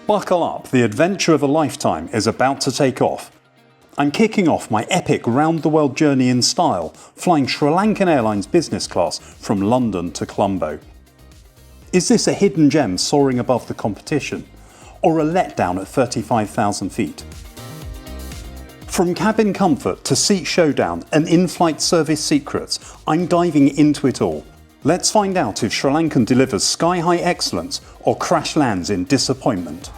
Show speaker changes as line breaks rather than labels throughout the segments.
Buckle up, the adventure of a lifetime is about to take off. I'm kicking off my epic round-the-world journey in style, flying SriLankan Airlines Business Class from London to Colombo. Is this a hidden gem soaring above the competition, or a letdown at 35,000 feet? From cabin comfort to seat showdown and in-flight service secrets, I'm diving into it all. Let's find out if SriLankan delivers sky-high excellence or crash lands in disappointment.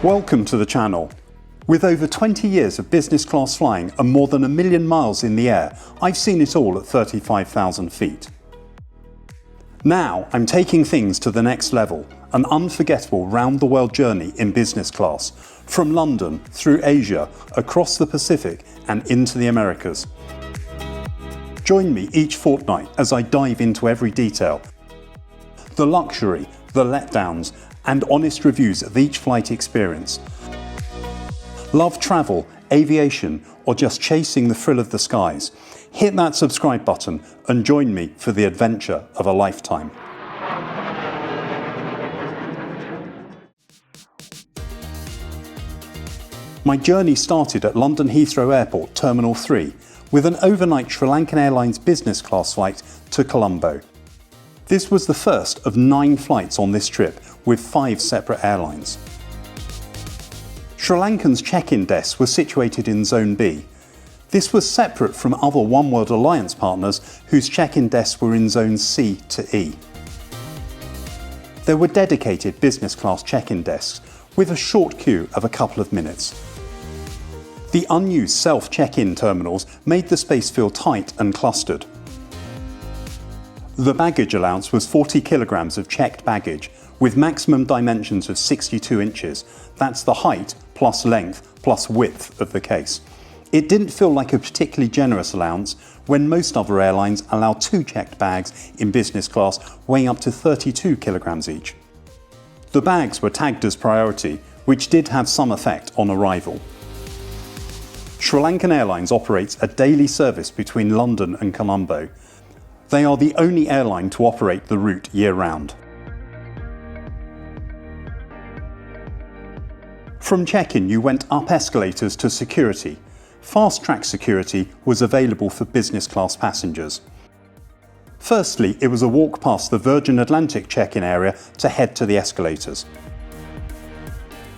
Welcome to the channel. With over 20 years of business class flying and more than 1 million miles in the air, I've seen it all at 35,000 feet. Now I'm taking things to the next level, an unforgettable round-the-world journey in business class, from London, through Asia, across the Pacific and into the Americas. Join me each fortnight as I dive into every detail. The luxury, the letdowns, and honest reviews of each flight experience. Love travel, aviation, or just chasing the thrill of the skies? Hit that subscribe button and join me for the adventure of a lifetime. My journey started at London Heathrow Airport Terminal 3 with an overnight SriLankan Airlines Business Class flight to Colombo. This was the first of 9 flights on this trip with 5 separate airlines. SriLankan's check-in desks were situated in Zone B. This was separate from other oneworld alliance partners whose check-in desks were in Zones C to E. There were dedicated business class check-in desks with a short queue of a couple of minutes. The unused self-check-in terminals made the space feel tight and clustered. The baggage allowance was 40 kilograms of checked baggage with maximum dimensions of 62 inches. That's the height plus length plus width of the case. It didn't feel like a particularly generous allowance when most other airlines allow 2 checked bags in business class weighing up to 32 kilograms each. The bags were tagged as priority, which did have some effect on arrival. SriLankan Airlines operates a daily service between London and Colombo. They are the only airline to operate the route year-round. From check-in, you went up escalators to security. Fast-track security was available for business class passengers. Firstly, it was a walk past the Virgin Atlantic check-in area to head to the escalators.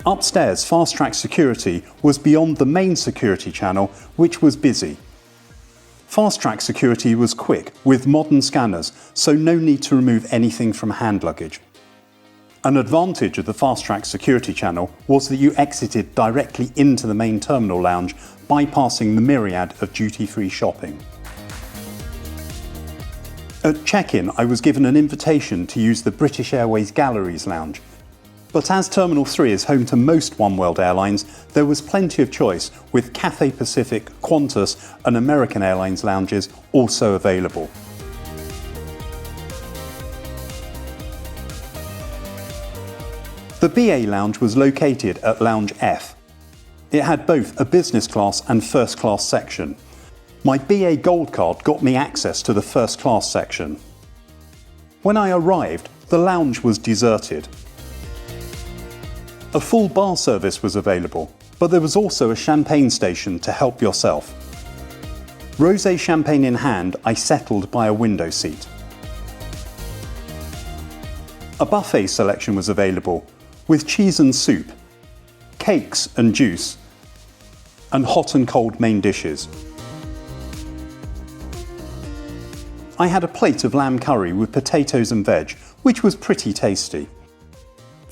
Upstairs, fast-track security was beyond the main security channel, which was busy. Fast-track security was quick, with modern scanners, so no need to remove anything from hand luggage. An advantage of the fast-track security channel was that you exited directly into the main terminal lounge, bypassing the myriad of duty-free shopping. At check-in, I was given an invitation to use the British Airways Galleries lounge. But as Terminal 3 is home to most oneworld airlines, there was plenty of choice, with Cathay Pacific, Qantas and American Airlines lounges also available. The BA lounge was located at Lounge F. It had both a business class and first class section. My BA Gold card got me access to the first class section. When I arrived, the lounge was deserted. A full bar service was available, but there was also a champagne station to help yourself. Rosé champagne in hand, I settled by a window seat. A buffet selection was available, with cheese and soup, cakes and juice, and hot and cold main dishes. I had a plate of lamb curry with potatoes and veg, which was pretty tasty.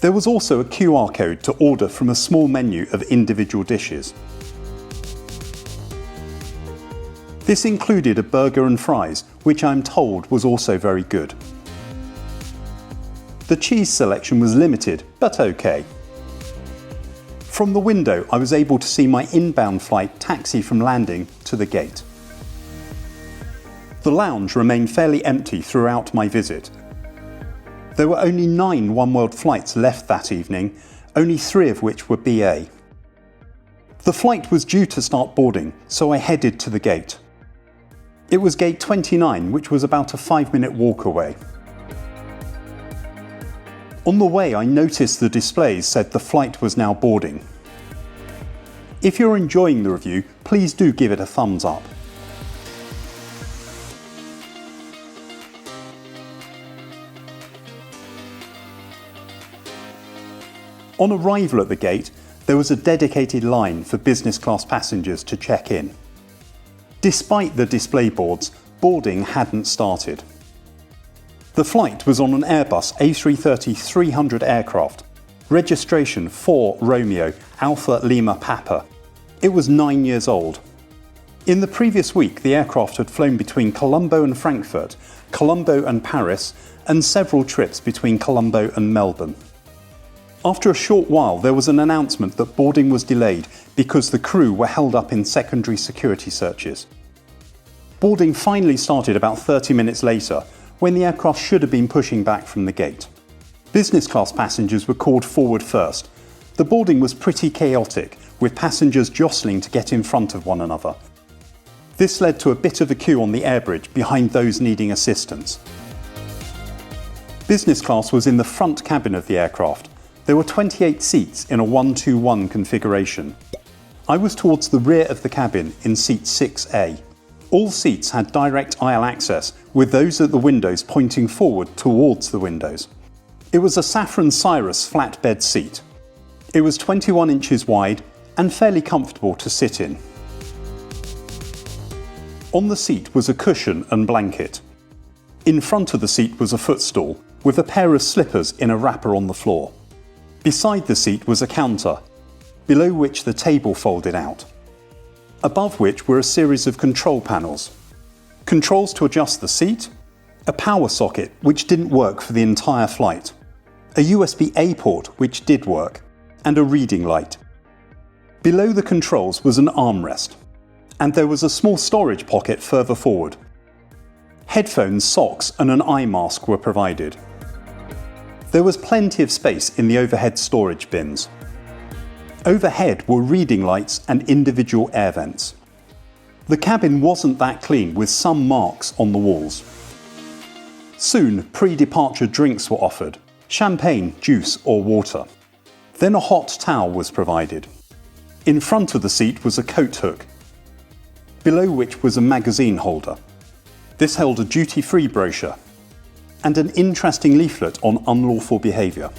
There was also a QR code to order from a small menu of individual dishes. This included a burger and fries, which I'm told was also very good. The cheese selection was limited, but okay. From the window, I was able to see my inbound flight taxi from landing to the gate. The lounge remained fairly empty throughout my visit. There were only 9 oneworld flights left that evening, only 3 of which were BA. The flight was due to start boarding, so I headed to the gate. It was gate 29, which was about a 5-minute walk away. On the way, I noticed the displays said the flight was now boarding. If you're enjoying the review, please do give it a thumbs up. On arrival at the gate, there was a dedicated line for business class passengers to check in. Despite the display boards, boarding hadn't started. The flight was on an Airbus A330-300 aircraft, registration 4 Romeo Alpha Lima Papa. It was 9 years old. In the previous week, the aircraft had flown between Colombo and Frankfurt, Colombo and Paris, and several trips between Colombo and Melbourne. After a short while, there was an announcement that boarding was delayed because the crew were held up in secondary security searches. Boarding finally started about 30 minutes later, when the aircraft should have been pushing back from the gate. Business class passengers were called forward first. The boarding was pretty chaotic, with passengers jostling to get in front of one another. This led to a bit of a queue on the air bridge behind those needing assistance. Business class was in the front cabin of the aircraft. There were 28 seats in a 1-2-1 configuration. I was towards the rear of the cabin in seat 6A. All seats had direct aisle access, with those at the windows pointing forward towards the windows. It was a Saffron Cirrus flatbed seat. It was 21 inches wide and fairly comfortable to sit in. On the seat was a cushion and blanket. In front of the seat was a footstool, with a pair of slippers in a wrapper on the floor. Beside the seat was a counter, below which the table folded out. Above which were a series of control panels. Controls to adjust the seat, a power socket which didn't work for the entire flight, a USB-A port which did work, and a reading light. Below the controls was an armrest, and there was a small storage pocket further forward. Headphones, socks, and an eye mask were provided. There was plenty of space in the overhead storage bins. Overhead were reading lights and individual air vents. The cabin wasn't that clean, with some marks on the walls. Soon, pre-departure drinks were offered, champagne, juice or water. Then a hot towel was provided. In front of the seat was a coat hook, below which was a magazine holder. This held a duty-free brochure and an interesting leaflet on unlawful behaviour.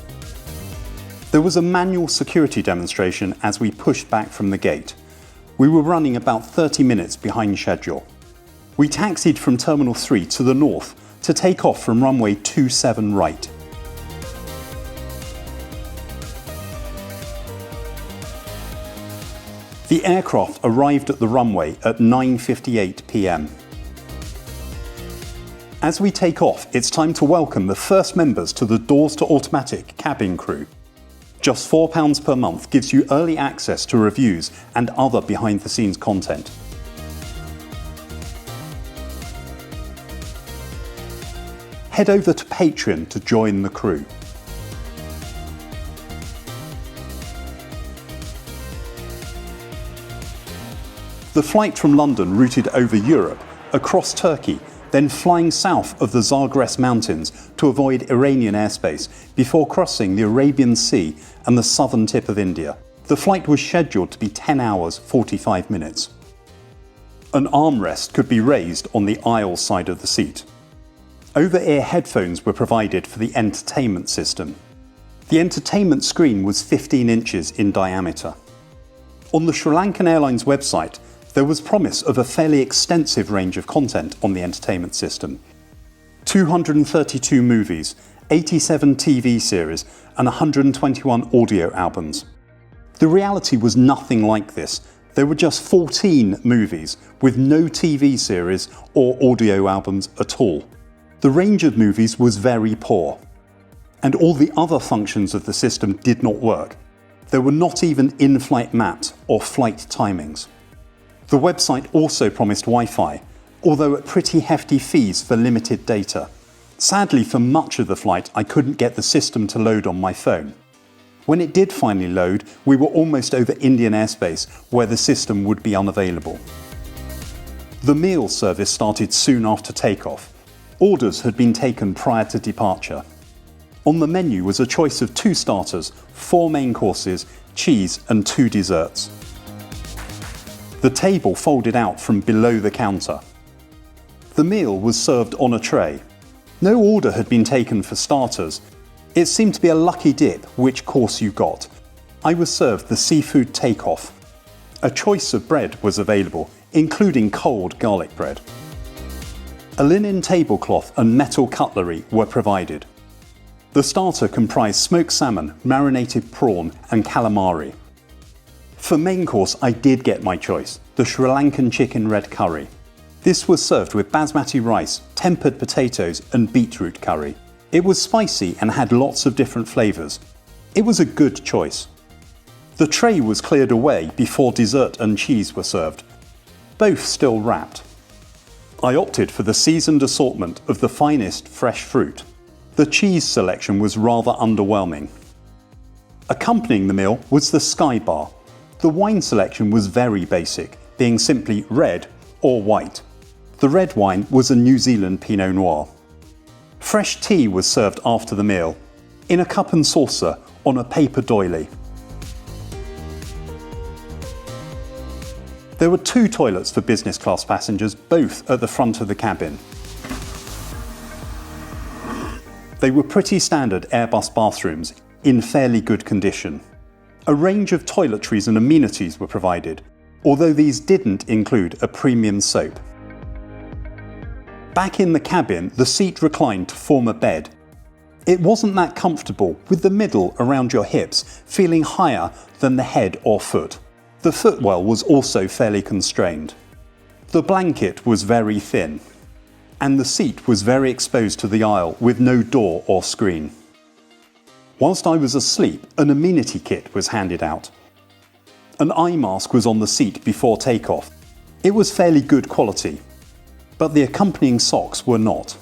There was a manual security demonstration as we pushed back from the gate. We were running about 30 minutes behind schedule. We taxied from Terminal 3 to the north to take off from runway 27 right. The aircraft arrived at the runway at 9:58 p.m. As we take off, it's time to welcome the first members to the Doors to Automatic cabin crew. Just £4 per month gives you early access to reviews and other behind-the-scenes content. Head over to Patreon to join the crew. The flight from London routed over Europe, across Turkey, then flying south of the Zagros Mountains to avoid Iranian airspace before crossing the Arabian Sea and the southern tip of India. The flight was scheduled to be 10 hours 45 minutes. An armrest could be raised on the aisle side of the seat. Over-ear headphones were provided for the entertainment system. The entertainment screen was 15 inches in diameter. On the SriLankan Airlines website, there was promise of a fairly extensive range of content on the entertainment system. 232 movies, 87 TV series, and 121 audio albums. The reality was nothing like this. There were just 14 movies, with no TV series or audio albums at all. The range of movies was very poor, and all the other functions of the system did not work. There were not even in-flight maps or flight timings. The website also promised Wi-Fi, although at pretty hefty fees for limited data. Sadly, for much of the flight, I couldn't get the system to load on my phone. When it did finally load, we were almost over Indian airspace, where the system would be unavailable. The meal service started soon after takeoff. Orders had been taken prior to departure. On the menu was a choice of 2 starters, 4 main courses, cheese and 2 desserts. The table folded out from below the counter. The meal was served on a tray. No order had been taken for starters. It seemed to be a lucky dip which course you got. I was served the seafood takeoff. A choice of bread was available, including cold garlic bread. A linen tablecloth and metal cutlery were provided. The starter comprised smoked salmon, marinated prawn and calamari. For main course I did get my choice, the Sri Lankan chicken red curry. This was served with basmati rice, tempered potatoes and beetroot curry. It was spicy and had lots of different flavours. It was a good choice. The tray was cleared away before dessert and cheese were served, both still wrapped. I opted for the seasoned assortment of the finest fresh fruit. The cheese selection was rather underwhelming. Accompanying the meal was the Sky Bar. The wine selection was very basic, being simply red or white. The red wine was a New Zealand Pinot Noir. Fresh tea was served after the meal, in a cup and saucer on a paper doily. There were 2 toilets for business class passengers, both at the front of the cabin. They were pretty standard Airbus bathrooms, in fairly good condition. A range of toiletries and amenities were provided, although these didn't include a premium soap. Back in the cabin, the seat reclined to form a bed. It wasn't that comfortable, with the middle around your hips feeling higher than the head or foot. The footwell was also fairly constrained. The blanket was very thin, and the seat was very exposed to the aisle with no door or screen. Whilst I was asleep, an amenity kit was handed out. An eye mask was on the seat before takeoff. It was fairly good quality, but the accompanying socks were not.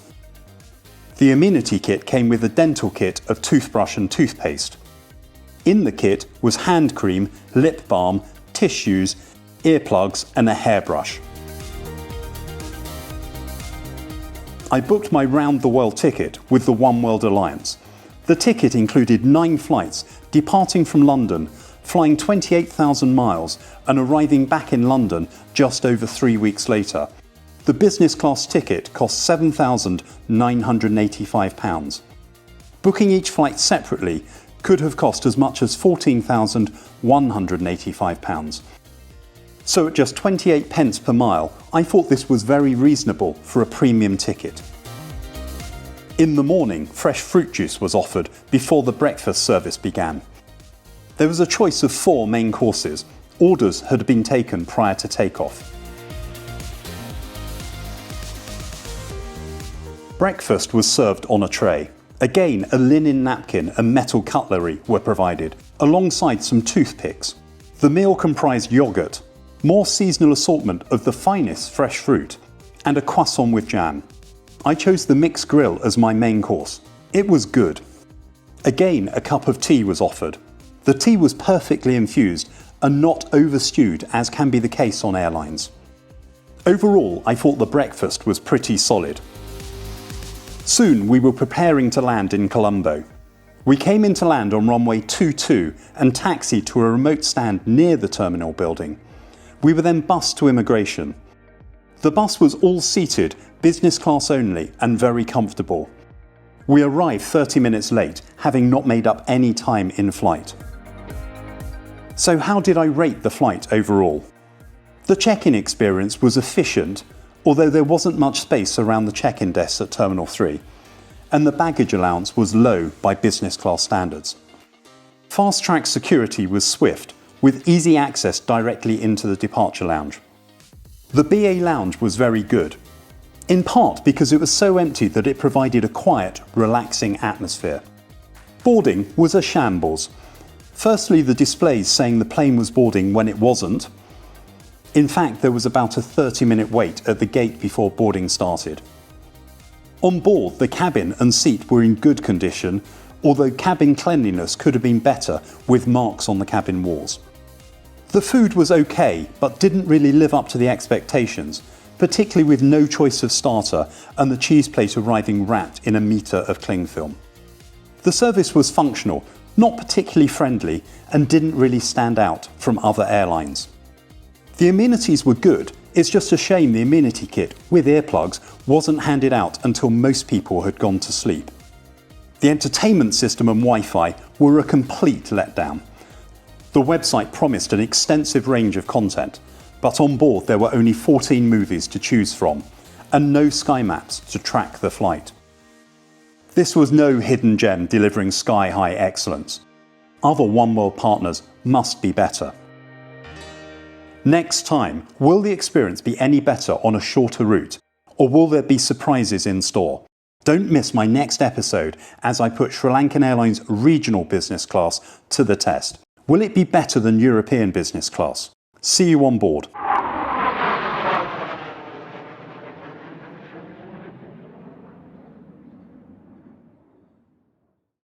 The amenity kit came with a dental kit of toothbrush and toothpaste. In the kit was hand cream, lip balm, tissues, earplugs and a hairbrush. I booked my round-the-world ticket with the One World Alliance. The ticket included 9 flights, departing from London, flying 28,000 miles and arriving back in London just over 3 weeks later. The business class ticket cost £7,985. Booking each flight separately could have cost as much as £14,185. So at just 28 pence per mile, I thought this was very reasonable for a premium ticket. In the morning, fresh fruit juice was offered before the breakfast service began. There was a choice of 4 main courses. Orders had been taken prior to takeoff. Breakfast was served on a tray. Again, a linen napkin and metal cutlery were provided, alongside some toothpicks. The meal comprised yoghurt, more seasonal assortment of the finest fresh fruit, and a croissant with jam. I chose the mixed grill as my main course. It was good. Again, a cup of tea was offered. The tea was perfectly infused and not over-stewed, as can be the case on airlines. Overall, I thought the breakfast was pretty solid. Soon we were preparing to land in Colombo. We came into land on runway 22 and taxied to a remote stand near the terminal building. We were then bussed to immigration. The bus was all seated, business class only, and very comfortable. We arrived 30 minutes late, having not made up any time in flight. So how did I rate the flight overall? The check-in experience was efficient, although there wasn't much space around the check-in desks at Terminal 3, and the baggage allowance was low by business class standards. Fast-track security was swift, with easy access directly into the departure lounge. The BA lounge was very good, in part because it was so empty that it provided a quiet, relaxing atmosphere. Boarding was a shambles. Firstly, the displays saying the plane was boarding when it wasn't. In fact, there was about a 30-minute wait at the gate before boarding started. On board, the cabin and seat were in good condition, although cabin cleanliness could have been better with marks on the cabin walls. The food was okay, but didn't really live up to the expectations, particularly with no choice of starter and the cheese plate arriving wrapped in a metre of cling film. The service was functional, not particularly friendly, and didn't really stand out from other airlines. The amenities were good, it's just a shame the amenity kit, with earplugs, wasn't handed out until most people had gone to sleep. The entertainment system and Wi-Fi were a complete letdown. The website promised an extensive range of content, but on board there were only 14 movies to choose from, and no sky maps to track the flight. This was no hidden gem delivering sky-high excellence. Other oneworld partners must be better. Next time, will the experience be any better on a shorter route, or will there be surprises in store? Don't miss my next episode as I put SriLankan Airlines regional business class to the test. Will it be better than European business class? See you on board.